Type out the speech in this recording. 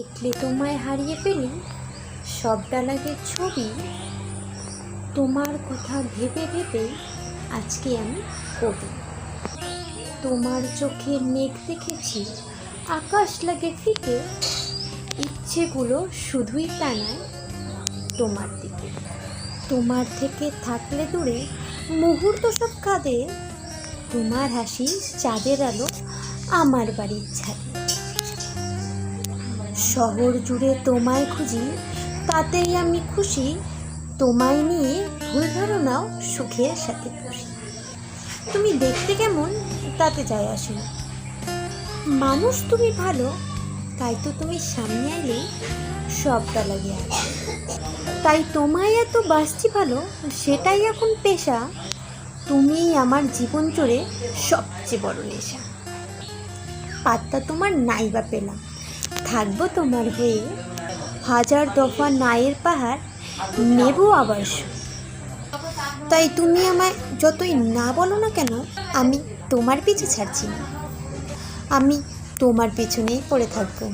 দেখলে তোমায় হারিয়ে পেলি সব ডালাগের ছবি। তোমার কথা ভেবে ভেবে আজকে আমি কবি। তোমার চোখের মেঘ দেখেছি আকাশ লাগে ফিকে, ইচ্ছেগুলো শুধুই টানায় তোমার দিকে। তোমার থেকে থাকলে দূরে মুহূর্ত সব কাঁদে, তোমার হাসি চাঁদের আলো আমার বাড়ির ছাদে। শহর জুড়ে তোমায় খুঁজি তাতেই আমি খুশি, তোমায় নিয়ে ভুল ধারণাও সুখের সাথে পুষি। তুমি দেখতে কেমন তাতে যায় আসে না, মানুষ তুমি ভালো তাই তো তুমি সামনে এলেই সবটা লাগে আসে। তাই তোমায় এত বাসছি ভালো সেটাই এখন পেশা, তুমিই আমার জীবন জুড়ে সবচেয়ে বড় নেশা। পাত্তা তোমার নাই বা পেলাম, থাকবো তোমার হয়ে, হাজার দফা নায়ের পাহাড় নেব আবার। তাই তুমি আমায় যতই না বলো না কেন, আমি তোমার পিছু ছাড়ছি না, আমি তোমার পেছনেই পড়ে থাকবো।